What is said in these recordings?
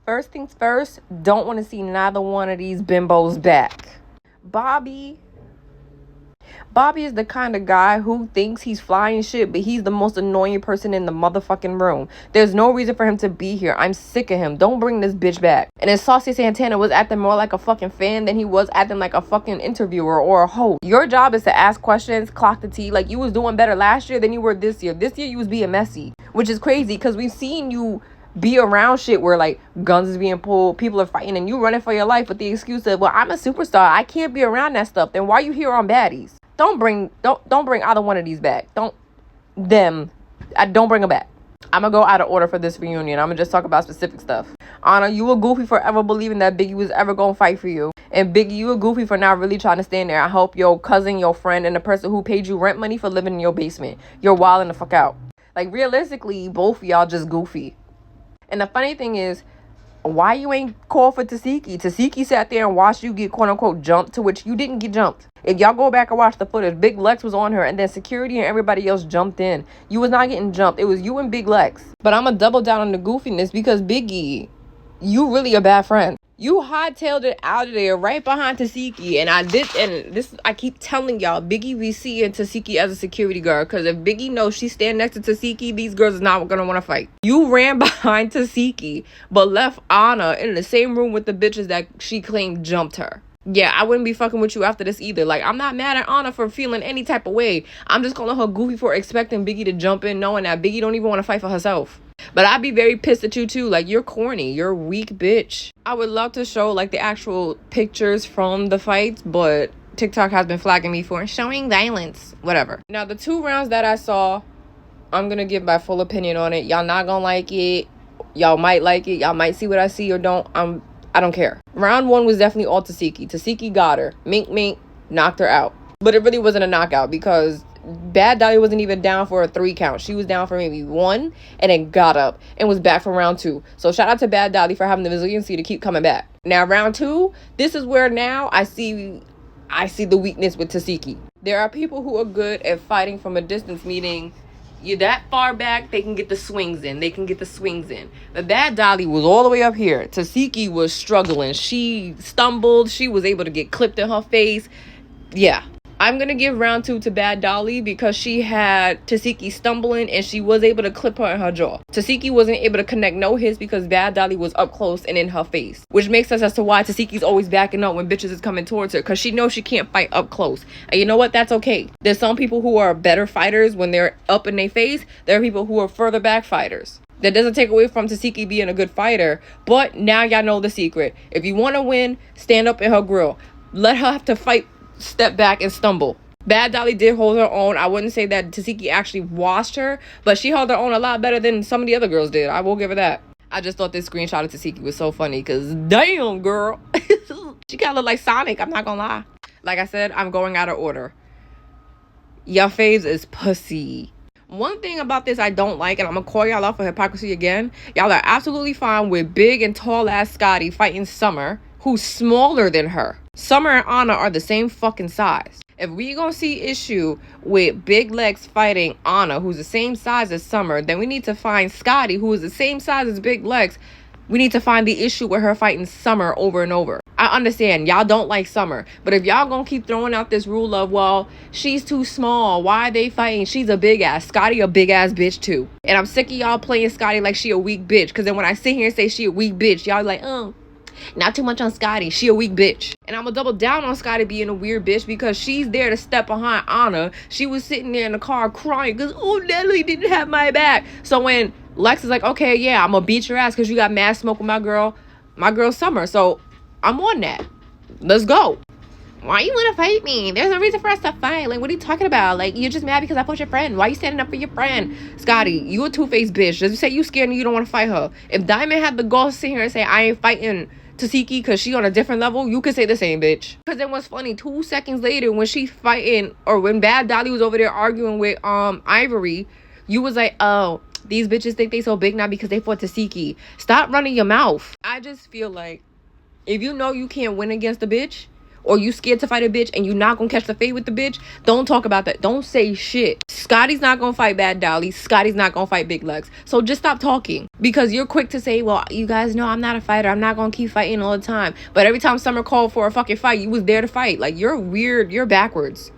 first things first, don't want to see neither one of these bimbos back. Bobby is the kind of guy who thinks he's flying shit, but he's the most annoying person in the motherfucking room. There's no reason for him to be here. I'm sick of him. Don't bring this bitch back. And then Saucy Santana was acting more like a fucking fan than he was acting like a fucking interviewer or a host. Your job is to ask questions, clock the tea. Like, you was doing better last year than you were this year. This year you was being messy, which is crazy because we've seen you be around shit where like guns is being pulled, people are fighting, and you running for your life with the excuse of, well, I'm a superstar, I can't be around that stuff. Then why are you here on Baddies? Don't bring either one of these back. Don't bring them back. I'm gonna go out of order for this reunion. I'm gonna just talk about specific stuff. Anna, you were goofy for ever believing that Biggie was ever gonna fight for you. And Biggie, you were goofy for not really trying to stand there. I hope your cousin, your friend, and the person who paid you rent money for living in your basement. You're wilding the fuck out. Like, realistically, both of y'all just goofy. And the funny thing is, why you ain't call for Tasiki? Tasiki sat there and watched you get quote-unquote jumped, to which you didn't get jumped. If y'all go back and watch the footage, Big Lex was on her, and then security and everybody else jumped in. You was not getting jumped. It was you and Big Lex. But I'm going to double down on the goofiness because, Biggie, you really a bad friend. You hightailed it out of there right behind Tasiki. And I keep telling y'all, Biggie be seeing Tasiki as a security guard. Because if Biggie knows she stand next to Tasiki, these girls is not going to want to fight. You ran behind Tasiki, but left Anna in the same room with the bitches that she claimed jumped her. Yeah, I wouldn't be fucking with you after this either. Like, I'm not mad at Anna for feeling any type of way. I'm just calling her goofy for expecting Biggie to jump in, knowing that Biggie don't even want to fight for herself. But I'd be very pissed at you too. Like, you're corny. You're a weak bitch. I would love to show like the actual pictures from the fights, but TikTok has been flagging me for showing violence. Whatever. Now, the 2 rounds that I saw, I'm gonna give my full opinion on it. Y'all not gonna like it. Y'all might like it. Y'all might see what I see or don't. I don't care. Round 1 was definitely all Tasiki. Tasiki got her. Mink knocked her out. But it really wasn't a knockout because Bad Dolly wasn't even down for a 3 count. She was down for maybe 1 and then got up and was back for round 2. So shout out to Bad Dolly for having the resiliency to keep coming back. Now round 2, this is where now I see the weakness with Tasiki. There are people who are good at fighting from a distance, meaning you're that far back, they can get the swings in. But Bad Dolly was all the way up here. Tasiki was struggling. She stumbled. She was able to get clipped in her face. Yeah. I'm going to give round 2 to Bad Dolly because she had Tasiki stumbling and she was able to clip her in her jaw. Tasiki wasn't able to connect no hits because Bad Dolly was up close and in her face. Which makes sense as to why Tasiki's always backing up when bitches is coming towards her because she knows she can't fight up close. And you know what? That's okay. There's some people who are better fighters when they're up in their face. There are people who are further back fighters. That doesn't take away from Tasiki being a good fighter. But now y'all know the secret. If you want to win, stand up in her grill. Let her have to fight, step back, and stumble. Bad Dolly did hold her own. I wouldn't say that Tasiki actually washed her, but she held her own a lot better than some of the other girls did. I will give her that. I just thought this screenshot of Tasiki was so funny because damn, girl. She kind of look like Sonic, I'm not gonna lie. Like I said, I'm going out of order. Your faves is pussy. One thing about this I don't like, and I'm gonna call y'all out for hypocrisy again. Y'all are absolutely fine with big and tall ass Scotty fighting Summer, who's smaller than her. Summer and Anna are the same fucking size. If we gonna see issue with Big Lex fighting Anna, who's the same size as Summer, then we need to find Scotty, who is the same size as Big Lex. We need to find the issue with her fighting Summer over and over. I understand y'all don't like Summer, but if y'all gonna keep throwing out this rule of, well, she's too small, why are they fighting? She's a big ass. Scotty a big ass bitch too. And I'm sick of y'all playing Scotty like she a weak bitch, because then when I sit here and say she a weak bitch, y'all like, not too much on Scotty. She a weak bitch. And I'm gonna double down on Scotty being a weird bitch because she's there to step behind Anna. She was sitting there in the car crying because, Natalie didn't have my back. So when Lex is like, okay, yeah, I'm gonna beat your ass because you got mad smoke with my girl Summer. So I'm on that. Let's go. Why you wanna fight me? There's no reason for us to fight. Like, what are you talking about? Like, you're just mad because I fought your friend. Why you standing up for your friend? Scotty, you a two-faced bitch. Just say you scared and you don't want to fight her. If Diamond had the gall to sit here and say, I ain't fighting Tasiki because she on a different level, you could say the same, bitch. Because then what's funny, 2 seconds later when she fighting, or when Bad Dolly was over there arguing with Ivory, you was like, oh, these bitches think they so big now because they fought Tasiki. Stop running your mouth. I just feel like if you know you can't win against a bitch, or you scared to fight a bitch and you not gonna catch the fade with the bitch, don't talk about that. Don't say shit. Scotty's not gonna fight Bad Dolly. Scotty's not gonna fight Big Legs. So just stop talking, because you're quick to say, well, you guys know I'm not a fighter. I'm not gonna keep fighting all the time. But every time Summer called for a fucking fight, you was there to fight. Like, you're weird. You're backwards.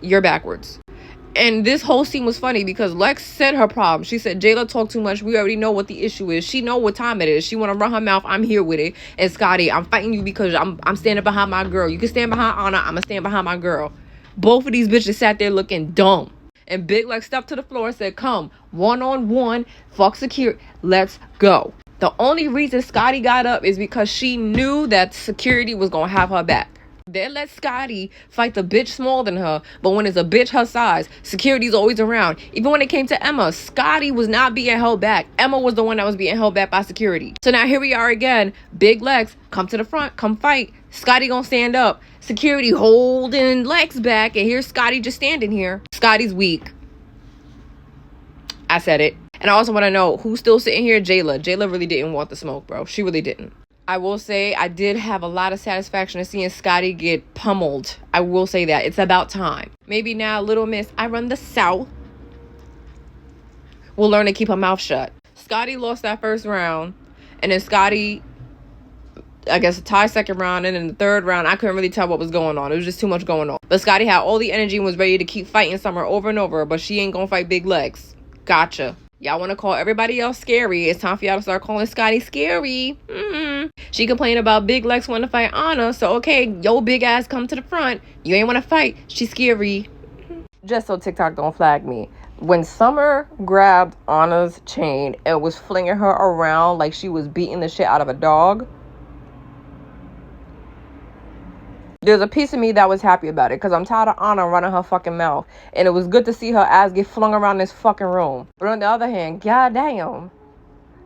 And this whole scene was funny because Lex said her problem. She said, Jayla talk too much. We already know what the issue is. She know what time it is. She want to run her mouth. I'm here with it. And Scotty, I'm fighting you because I'm standing behind my girl. You can stand behind Anna. I'm going to stand behind my girl. Both of these bitches sat there looking dumb. And Big Lex stepped to the floor and said, come, one-on-one, fuck security. Let's go. The only reason Scotty got up is because she knew that security was going to have her back. They let Scotty fight the bitch smaller than her, but when it's a bitch her size, security's always around. Even when it came to Emma, Scotty was not being held back. Emma was the one that was being held back by security. So now here we are again. Big Lex, come to the front, come fight. Scotty gonna stand up. Security holding Lex back, and here's Scotty just standing here. Scotty's weak. I said it. And I also want to know who's still sitting here. Jayla. Jayla really didn't want the smoke, bro. She really didn't. I will say I did have a lot of satisfaction in seeing Scotty get pummeled. I will say that. It's about time. Maybe now, Little Miss, I run the South, will learn to keep her mouth shut. Scotty lost that first round. And then Scotty, I guess, tie second round. And in the third round, I couldn't really tell what was going on. It was just too much going on. But Scotty had all the energy and was ready to keep fighting Summer over and over. But she ain't gonna fight Big Legs. Gotcha. Y'all want to call everybody else scary. It's time for y'all to start calling Scotty scary. She complained about Big Lex wanting to fight Anna. So, okay, yo big ass come to the front. You ain't want to fight. She's scary. Just so TikTok don't flag me. When Summer grabbed Anna's chain and was flinging her around like she was beating the shit out of a dog, there's a piece of me that was happy about it, because I'm tired of Anna running her fucking mouth. And it was good to see her ass get flung around this fucking room. But on the other hand, goddamn,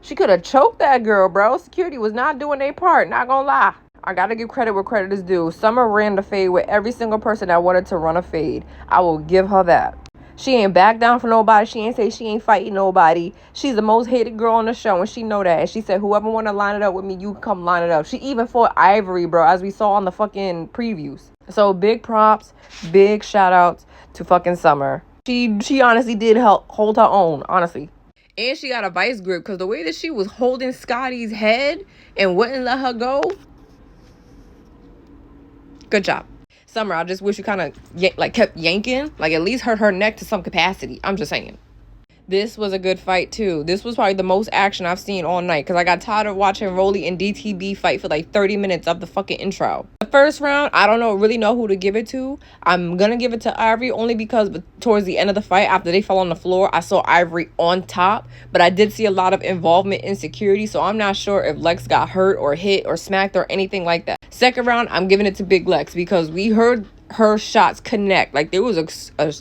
she could have choked that girl, bro. Security was not doing their part, not gonna lie. I gotta give credit where credit is due. Summer ran the fade with every single person that wanted to run a fade. I will give her that. She ain't back down for nobody. She ain't say she ain't fighting nobody. She's the most hated girl on the show, and she know that. And she said, whoever want to line it up with me, you come line it up. She even fought Ivory, bro, as we saw on the fucking previews. So big props, big shout outs to fucking Summer. She honestly did hold her own, honestly. And she got a vice grip, because the way that she was holding Scotty's head and wouldn't let her go. Good job. Summer, I just wish you kind of kept yanking, like at least hurt her neck to some capacity. I'm just saying. This was a good fight too. This was probably the most action I've seen all night, because I got tired of watching Rolly and DTB fight for like 30 minutes of the fucking intro. The first round, I don't really know who to give it to. I'm gonna give it to Ivory only because towards the end of the fight, after they fell on the floor, I saw Ivory on top, but I did see a lot of involvement in security, so I'm not sure if Lex got hurt or hit or smacked or anything like that. Second round, I'm giving it to Big Lex, because we heard her shots connect. Like, there was a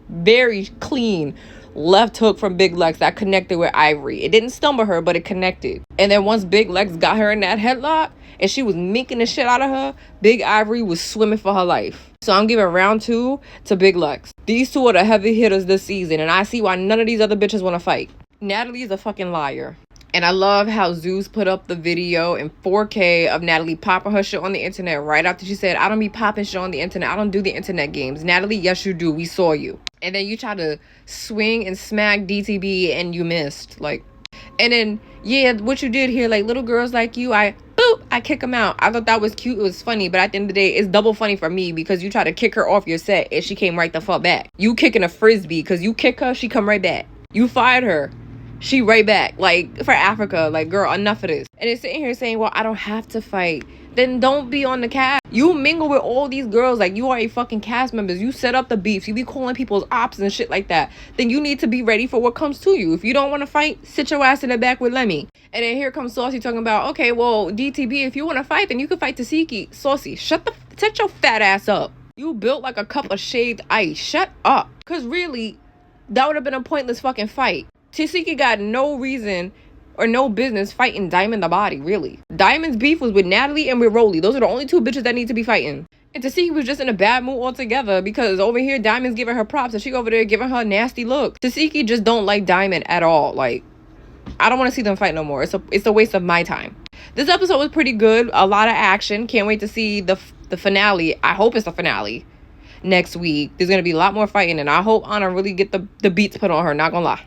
very clean left hook from Big Lex that connected with Ivory. It didn't stumble her, but it connected. And then once Big Lex got her in that headlock and she was minking the shit out of her, Big Ivory was swimming for her life. So I'm giving round 2 to Big Lex. These two are the heavy hitters this season, and I see why none of these other bitches want to fight. Natalie's a fucking liar. And I love how Zeus put up the video in 4K of Natalie popping her shit on the internet right after she said, I don't be popping shit on the internet. I don't do the internet games. Natalie, yes, you do. We saw you. And then you try to swing and smack DTB and you missed. Like, and then, yeah, what you did here, like, little girls like you, I kick them out. I thought that was cute. It was funny. But at the end of the day, it's double funny for me, because you try to kick her off your set and she came right the fuck back. You kicking a frisbee, because you kick her, she come right back. You fired her, she right back. Like, for Africa, like, girl, enough of this. And it's sitting here saying, well, I don't have to fight. Then don't be on the cast. You mingle with all these girls like you are a fucking cast members. You set up the beefs. You be calling people's ops and shit like that. Then you need to be ready for what comes to you. If you don't want to fight, sit your ass in the back with Lemmy. And then here comes Saucy talking about, okay, well, DTB, if you want to fight, then you can fight Tasiki. Saucy, set your fat ass up. You built like a cup of shaved ice. Shut up. Because really, that would have been a pointless fucking fight. Tasiki got no reason or no business fighting Diamond the Body, really. Diamond's beef was with Natalie and with Rolly. Those are the only two bitches that need to be fighting. And Tasiki was just in a bad mood altogether, because over here Diamond's giving her props and she over there giving her nasty looks. Tasiki just don't like Diamond at all. Like, I don't want to see them fight no more. It's a waste of my time. This episode was pretty good. A lot of action. Can't wait to see the the finale. I hope it's the finale next week. There's gonna be a lot more fighting, and I hope Anna really get the beats put on her. Not gonna lie.